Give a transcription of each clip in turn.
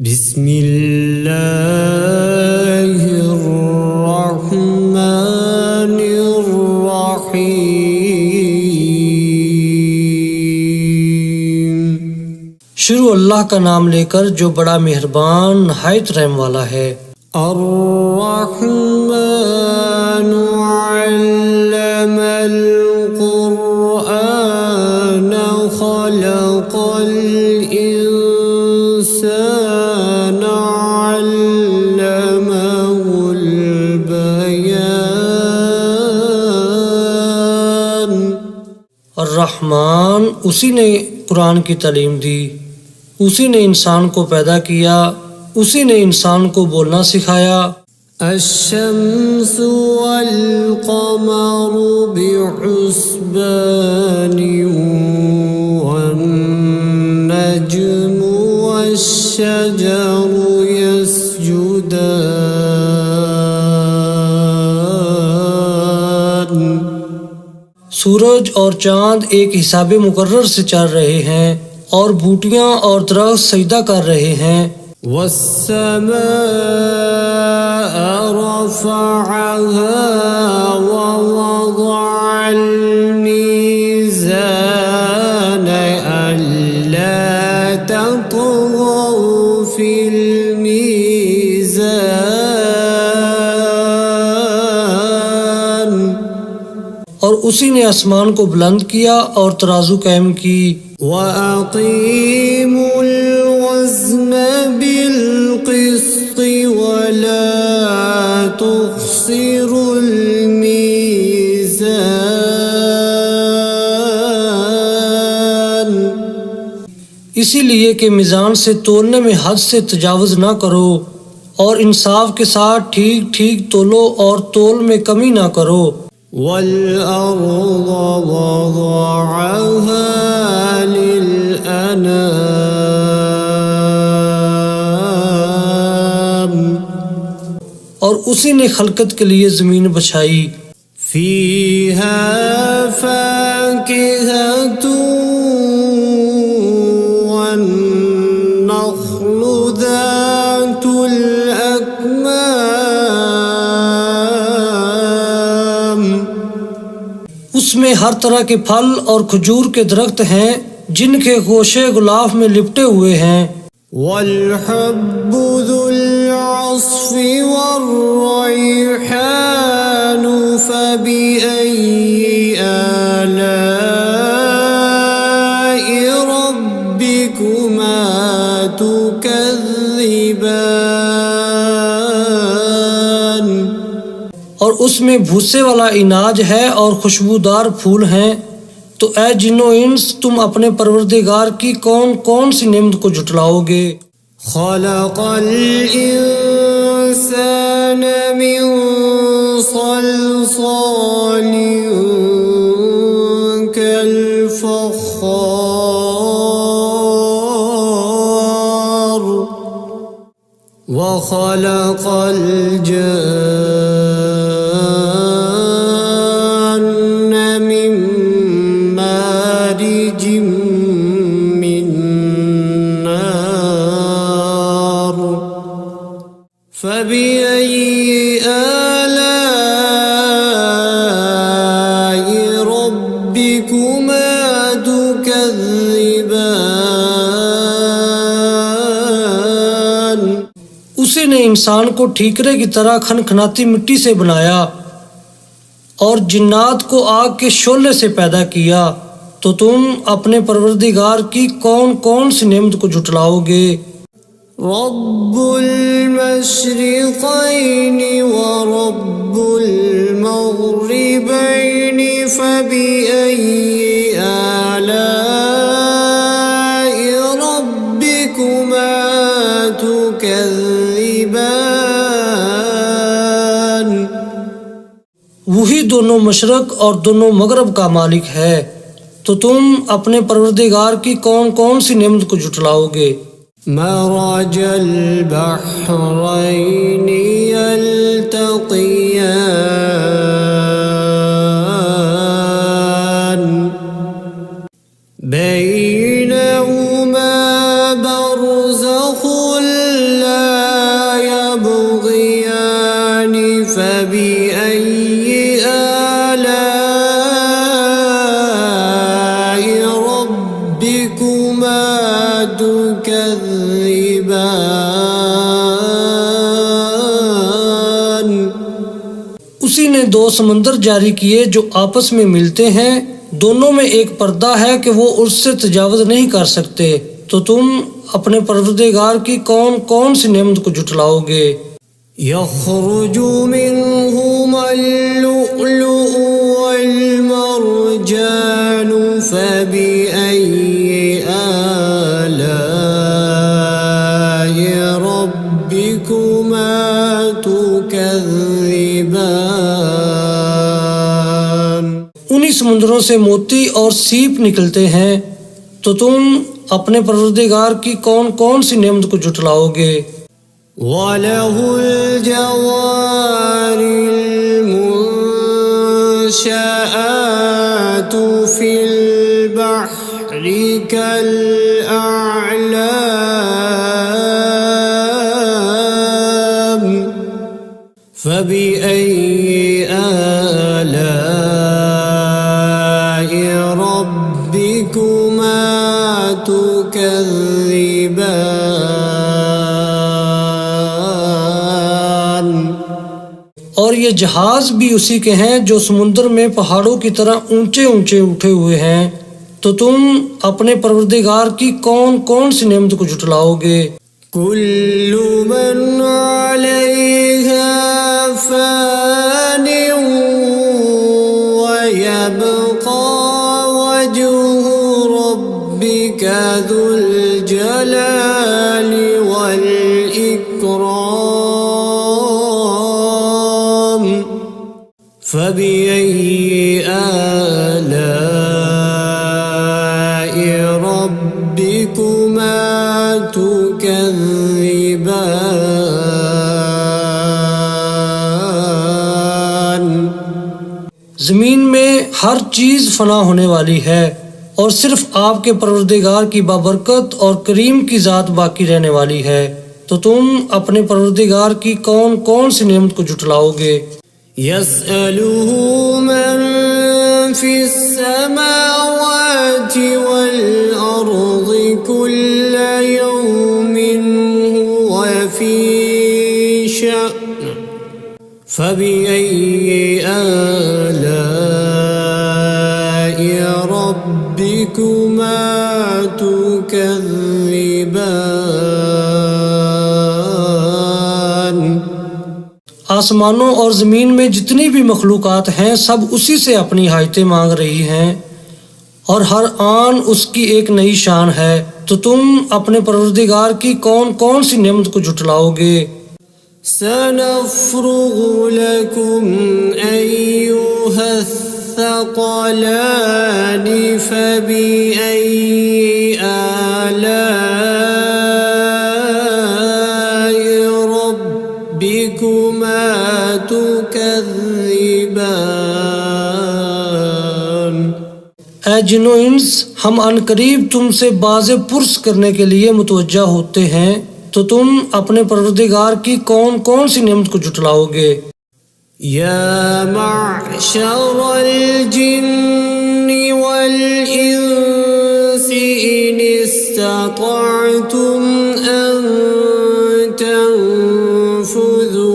बिस्मिल्लाहिर्रहमानिर्रहीम। शुरू अल्लाह का नाम लेकर जो बड़ा मेहरबान नहायत रहम वाला है। अर्रहमानु अल्लमल कुरआन खलक़ल इंसान अल्लमहुल बयान। अर्रहमान उसी ने कुरान की तालीम दी, उसी ने इंसान को पैदा किया, उसी ने इंसान को बोलना सिखाया। अश्शम्सु वल क़मरु बिहुस्बानि वन नज्मु वश्शजरु यस्जुदान। सूरज और चांद एक हिसाबे मुकर्रर से चल रहे हैं और बूटियां और दरख्त सजदा कर रहे हैं। वस्समाअ रफ़अहा व वज़अल मीज़ान अल्ला ततग़ौ फ़िल मीज़ान। और उसी ने आसमान को बुलंद किया और तराजू कायम की। वअक़ीमुल वज़्न बिल क़िस्ति वला तुख़्सिरुल मीज़ान। इसीलिए कि मीज़ान से तोलने में हद से तजावुज़ ना करो और इंसाफ के साथ ठीक ठीक तोलो और तोल में कमी ना करो। वल-अर्ज़ वज़अहा लिल-अनाम। और उसी ने खलकत के लिए ज़मीन बछाई। फ़ीहा फ़ाकिहतुन वन्नख़्लु ज़ातुल अकमाम। उसमें हर तरह के फल और खजूर के दरख्त हैं जिनके गोशे गुलाफ में लिपटे हुए हैं। वल-हब्बु ज़ुल-अस्फ़ि वर्रैहानु फ़बिअय्यि आलाइ रब्बिकुमा तुकज़्ज़िबान। और उसमें भूसे वाला इनाज है और खुशबूदार फूल हैं। तो ऐ जिन्नो इंस तुम अपने परवरदिगार की कौन कौन सी नेमत को झुटलाओगे। खलक़ल इंसान मिन सल्सालिन कल फ़ख़्ख़ार व खलक़ल जन्न मिन मारिजिम मिन नार फ़बिअय्यि आलाइ रब्बिकुमा तुकज़्ज़िबान। उसी ने इंसान को ठीकरे की तरह खनखनाती मिट्टी से बनाया और जिन्नात को आग के शोले से पैदा किया। तो तुम अपने परवरदिगार की कौन कौन सी नेमत को झुटलाओगे। रब्बुल मशरिक़ैनि व रब्बुल मग़रिबैनि फ़बिअय्यि आलाइ रब्बिकुमा तुकज़्ज़िबान। वही दोनों मशरक और दोनों मगरब का मालिक है। तो तुम अपने परवरदिगार की कौन कौन सी नेमत को झुटलाओगे। मरजल बहरैनि यल्तक़ियान बैनहुमा बरज़ख़ुल उसी ने दो समंदर जारी किए जो आपस में मिलते हैं, दोनों में एक पर्दा है कि वो उससे तजावुज नहीं कर सकते। तो तुम अपने परवरदिगार की कौन कौन सी नेमत को जुटलाओगे। यख़रुजु मिन्हुमल लुअलुअ वल मरजानु फबिअय्यि आलाइ रब्बिकुमा तुकज़्ज़िबान। उन्हीं समुद्रों से मोती और सीप निकलते हैं, तो तुम अपने परवरदिगार की कौन कौन सी नेमत को जुटलाओगे। वलहुल जवारिल मुंशआतु फिल बहरि कल अअलाम फबिअय्यि आलाइ रब्बिकुमा तुकज़्ज़िबान। और ये जहाज भी उसी के हैं जो समुद्र में पहाड़ों की तरह ऊंचे ऊंचे उठे हुए हैं। तो तुम अपने परवरदिगार की कौन कौन सी नेमत को जुटलाओगे। कुल्लु मन अलैहा फ़ानिन व यबक़ा वजहु रब्बिका ज़ुल जलालि वल इकराम फबिअय्यि आलाइ रब्बिकुमा तुकज़्ज़िबान। जमीन में हर चीज फना होने वाली है और सिर्फ आपके परवरदिगार की बाबरकत और करीम की जात बाकी रहने वाली है। तो तुम अपने परवरदिगार की कौन कौन सी नेमत को जुटलाओगे। यसअलुहु मन फिस्समावाति वल अर्ज़ि कुल्ल यौमिन हुव फी शअन फबिअय्यि आलाइ रब्बिकुमा तुकज़्ज़िबान। आसमानों और ज़मीन में जितनी भी मखलूक़ात हैं सब उसी से अपनी हाजतें मांग रही हैं और हर आन उसकी एक नई शान है। तो तुम अपने परवरदिगार की कौन कौन सी नेमत को जुटलाओगे। सनफ़्रुगु लकुम अय्युहस्सक़लानि फबिअय्यि आलाइ रब्बिकुमा तुकज़्ज़िबान। ऐ जिन्नो इंस, हम अनकरीब तुमसे बाज़े पुरस करने के लिए मुतवज्जा होते हैं। तो तुम अपने परवरदिगार की कौन कौन सी नेमत को जुटलाओगे। या मअशरल जिन्नि वल इंसि इन इस्ततअतुम अन तंफुज़ू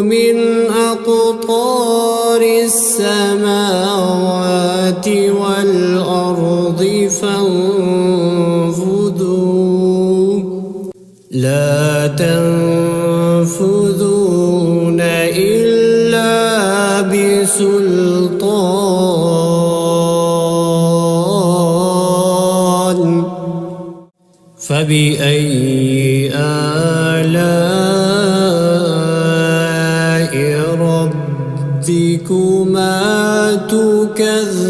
मिन अक़तारिस समावाति वल अर्ज़ि फंफुज़ू ला तंफुज़ून इल्ला बिसुल्तान फबिअय्यि आलाइ रब्बिकुमा तुकज़्ज़िबान।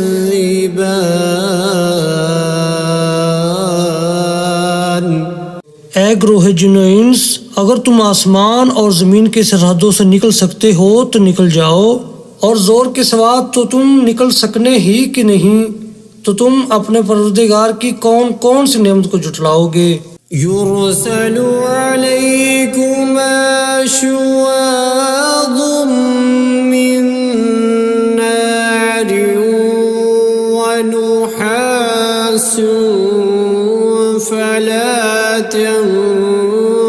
ऐ ग्रोह जिन्नो इंस, अगर तुम आसमान और ज़मीन की सरहदों से निकल सकते हो तो निकल जाओ, और ज़ोर के सिवा तो तुम निकल सकने ही कि नहीं। तो तुम अपने परवरदिगार की कौन कौन सी नेमत को जुटलाओगे। युरसलु अलैकुमा शुवाज़ुम मिन नारिन व नुहासुन फला तंफुरून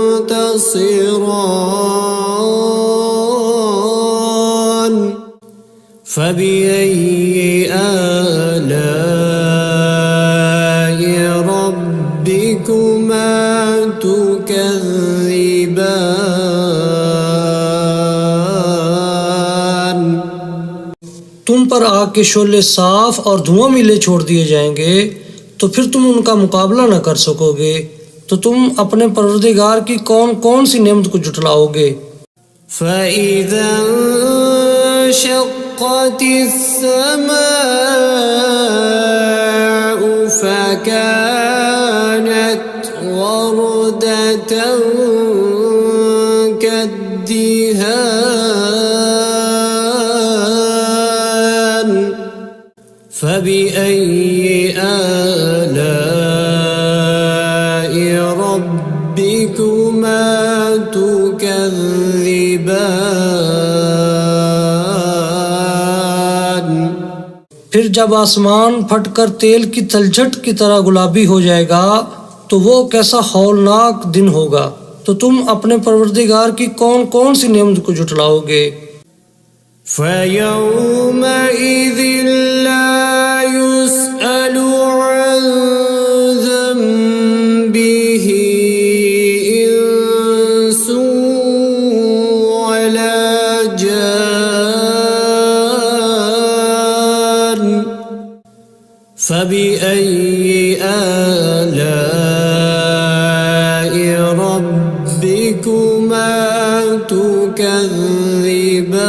تبصران فبأي آلاء ربكما تكذبان तुम पर आग के शोले साफ और धुआं मिले छोड़ दिए जाएंगे तो फिर तुम उनका मुकाबला न कर सकोगे। तो तुम अपने परवरदिगार की कौन कौन सी नेमत को जुटलाओगे। فإذا انشقت السماء فكانت وردة كالدهان فبأي آلاء ربكما تكذبان फिर जब आसमान फटकर तेल की तलछट की तरह गुलाबी हो जाएगा तो वो कैसा हौलनाक दिन होगा। तो तुम अपने परवरदिगार की कौन कौन सी नेमत को जुटलाओगे। فيومئذ لا يسأل عن ذنبه إنس ولا جان فبأي آلاء ربكما تكذبان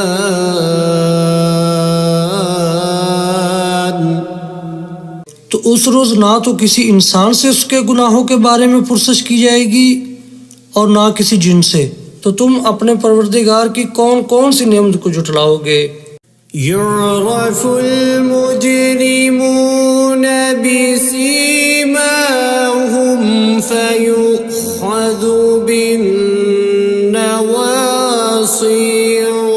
तो उस रोज ना तो किसी इंसान से उसके गुनाहों के बारे में पुरसश की जाएगी और ना किसी जिन से। तो तुम अपने परवरदिगार की कौन कौन सी नेमत को जुटलाओगे। يعرف المجرمون بسيماهم فيؤخذ بالنواصي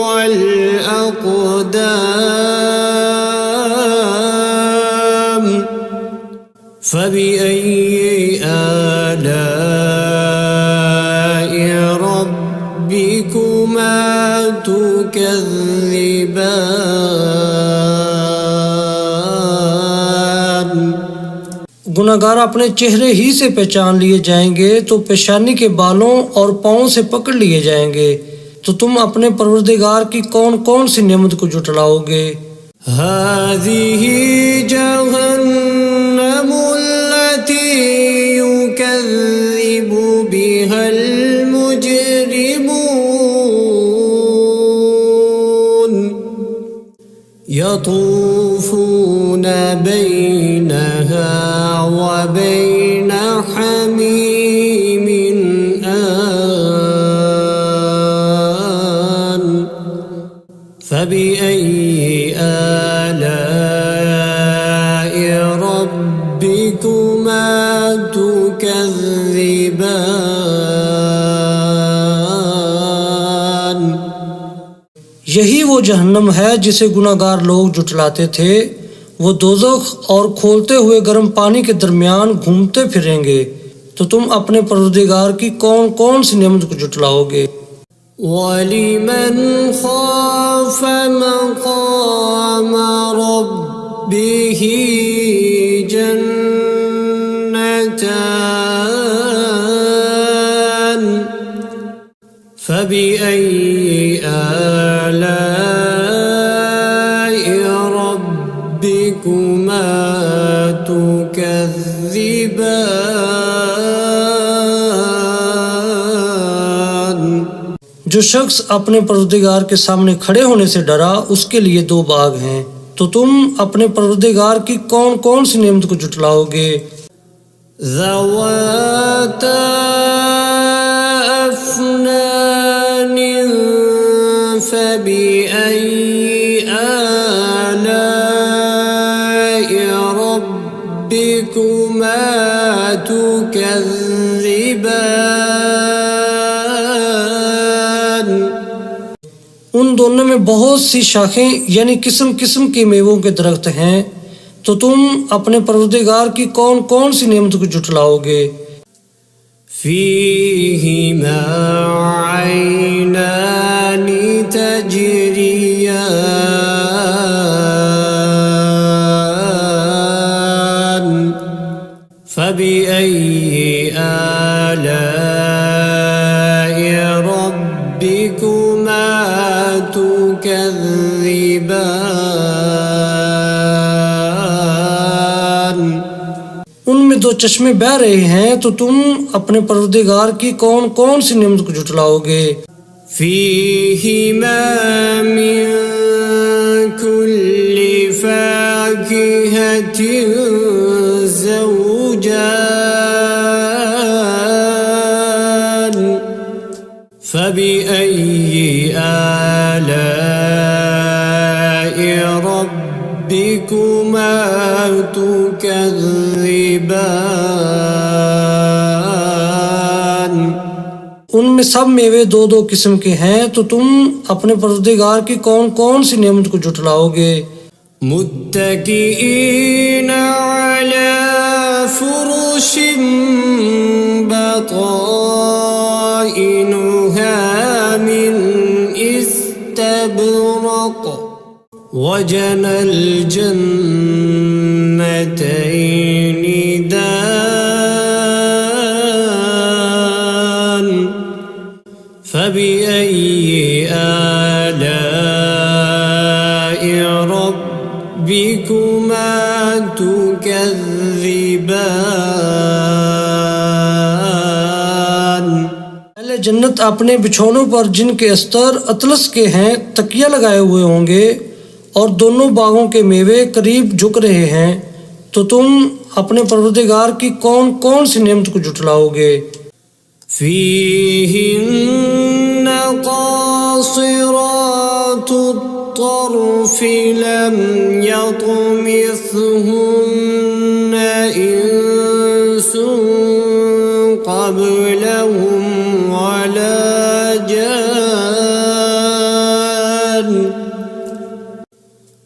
والأقدام فبأي آلاء ربكما تكذبان गुनाहगार अपने चेहरे ही से पहचान लिए जाएंगे तो पेशानी के बालों और पाँव से पकड़ लिए जाएंगे। तो तुम अपने परवरदिगार की कौन कौन सी नेमत को जुटलाओगे। هذه جهنم التي يكذب بها المجرمون يطوفون بينها وبين حميم آن فبأي آلاء ربكما تكذبان यही वो जहन्नम है जिसे गुनाहगार लोग जुटलाते थे। वो दोज़ख और खोलते हुए गर्म पानी के दरमियान घूमते फिरेंगे। तो तुम अपने परवरदिगार की कौन कौन सी नेमत को जुटलाओगे। ولمن خاف مقام ربه جنتان فبأي آلاء ربكما تكذبان जो शख्स अपने परवरदिगार के सामने खड़े होने से डरा उसके लिए दो बाग हैं। तो तुम अपने परवरदिगार की कौन कौन सी नेमत को जुटलाओगे। ذواتا أفنان فبأي آلاء ربكما تكذبان उन दोनों में बहुत सी शाखें यानी किस्म किस्म के मेवों के दरख्त हैं। तो तुम अपने परवरदिगार की कौन कौन सी नेमत को जुटलाओगे। فيهما عينان تجريان فبأي آلاء ربكما تكذبان उनमें दो चश्मे बह रहे हैं, तो तुम अपने परवरदिगार की कौन कौन सी नेमत को झुटलाओगे। فيهما من كل فاكهة زوجان فبأي آلاء ربكما تكذبان उनमें सब मेवे दो दो किस्म के हैं, तो तुम अपने परवरदिगार की कौन कौन सी नेमत को झुटलाओगे। मुत्तकीईन अला फुरुशिन बताइनुहा मिन इस्तबरक वजनल जन्नतैनि दान فبأي آلاء ربكما تكذبان पहले जन्नत अपने बिछौनों पर जिनके अस्तर अतलस के हैं तकिया लगाए हुए होंगे, और दोनों बागों के मेवे करीब झुक रहे हैं, तो तुम अपने परवरदिगार की कौन कौन सी नेमत को झुटलाओगे। فيهن قاصرات الطرف لم يطمثهن إنس قبلهم ولا جان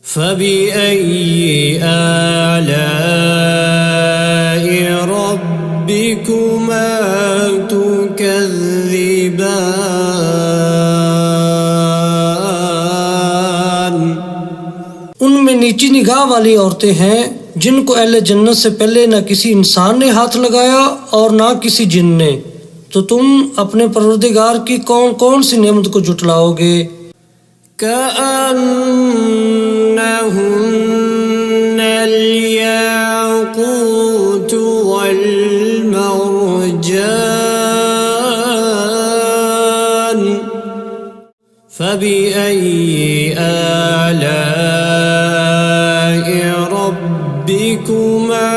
فبأي آلاء ربكما تكذبان उनमें नीची निगाह वाली औरतें हैं, जिनको अहले जन्नत से पहले न किसी इंसान ने हाथ लगाया और ना किसी जिन ने, तो तुम अपने परवरदिगार की कौन कौन सी नेमत को झुटलाओगे। كأنهن الياقوت والمرجان فبأي آلاء ربكما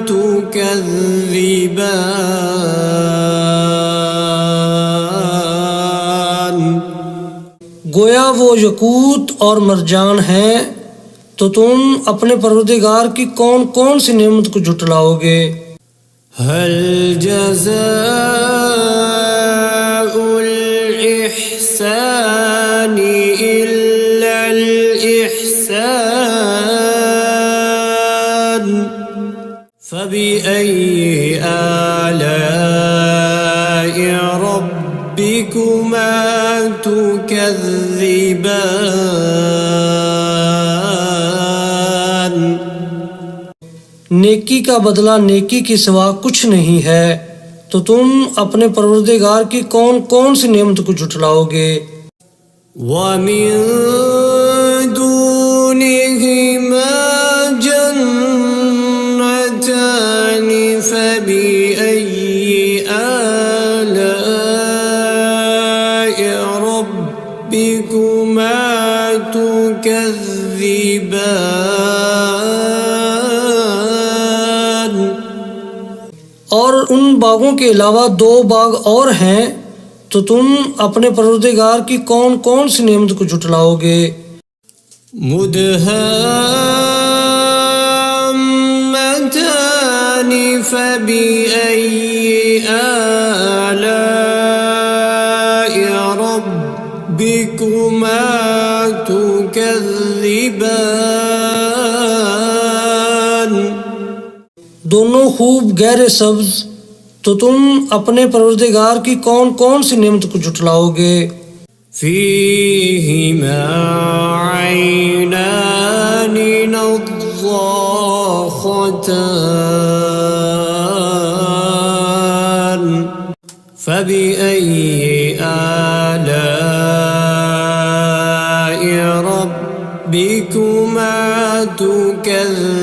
تكذبان गोया वो यकूत और मरजान हैं, तो तुम अपने परवरदिगार की कौन कौन सी नेमत को झुटलाओगे। هل جزاء الإحسان إلا الإحسان فبأي آلاء ربكما تكذبان नेकी का बदला नेकी के सिवा कुछ नहीं है, तो तुम अपने परवरदिगार की कौन कौन सी नेमत को झुटलाओगे। ومن دونهما جنتان فبأي آلاء ربكما تكذبان और उन बागों के अलावा दो बाग और हैं, तो तुम अपने परवरदिगार की कौन कौन सी नेमत को झुटलाओगे। मुदहाम्मतान फबिअय्यि आलाइ रब्बिकुमा तुकज़्ज़िबान दोनों खूब गहरे सब्ज, तो तुम अपने परवरदिगार की कौन कौन सी नेमत को जुटलाओगे। فيهما عينان نضاختان فبأي آلاء ربكما تكذبان।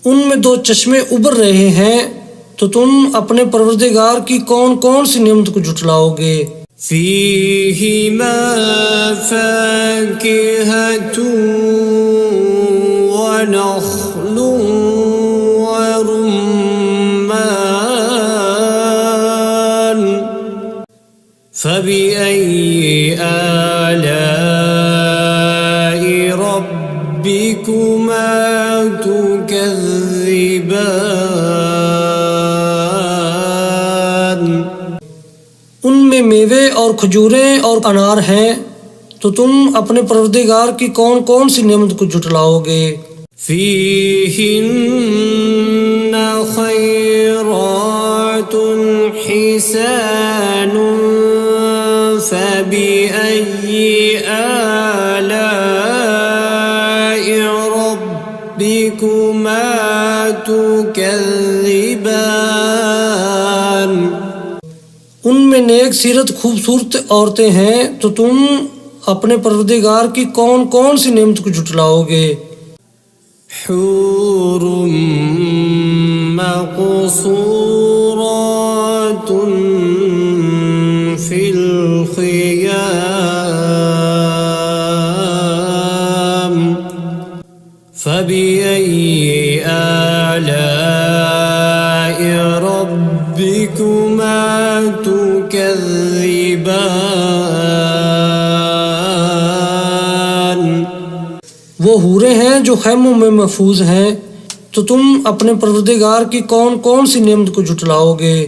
उनमें दो चश्मे उबर रहे हैं, तो तुम अपने परवरदिगार की कौन कौन सी नेमत को जुटलाओगे। فيهما فاكهة ونخل ورمان فبأي آلاء ربكما تكذبان। उनमें मेवे और खजूरें और अनार हैं, तो तुम अपने परवरदिगार की कौन कौन सी नेमत को जुटलाओगे। فيهن خيرات حسان فبأي آلاء ربكما تكذبان। उनमें नेक सीरत खूबसूरत औरतें हैं, तो तुम अपने परवरदिगार की कौन कौन सी नेमत को जुटलाओगे। حور مقصورات في الخيام فبأي آلاء ربكما تكذبان। वो हूरें हैं जो खैमों में महफूज हैं, तो तुम अपने परवरदिगार की कौन कौन सी नेमत को जुटलाओगे।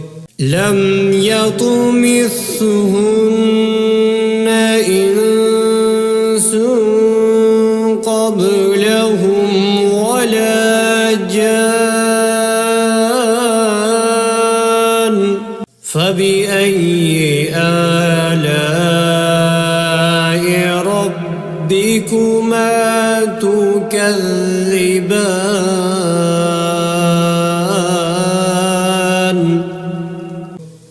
لم يطمثهن إنس قبلهم ولا جان فبأي آلاء ربكما تكذبان।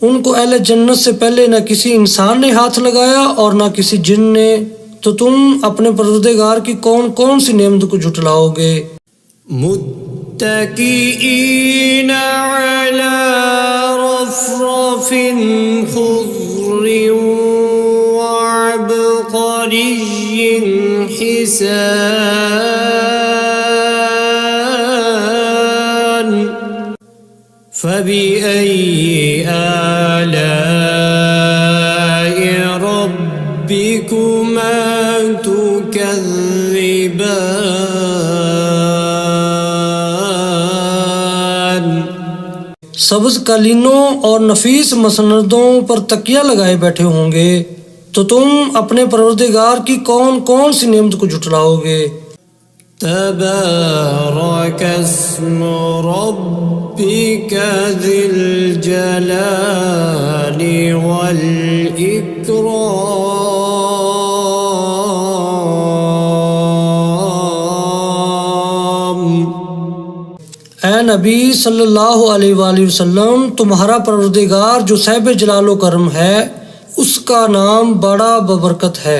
उनको अहले जन्नत से पहले न किसी इंसान ने हाथ लगाया और न किसी जिन ने, तो तुम अपने परवरदिगार की कौन कौन सी नेमत को जुटलाओगे। मुत्तकीईन अला रफ़रफ़िन ख़ुज़्र वअबक़रिय्यिन हिसान फबिअय्यि आलाइ रब्बिकुमा तुकज़्ज़िबान। सब्ज कालीनों और नफीस मसनदों पर तकिया लगाए बैठे होंगे, तो तुम अपने परवरदिगार की कौन कौन सी नेमत को जुटलाओगे। तबारक अस्मु रब्बिका ज़िल जलाली वल इकराम। ऐ नबी सल्लल्लाहु अलैहि वसल्लम, तुम्हारा परवरदिगार जो साहिब जलालो करम है, उसका नाम बड़ा बबरकत है।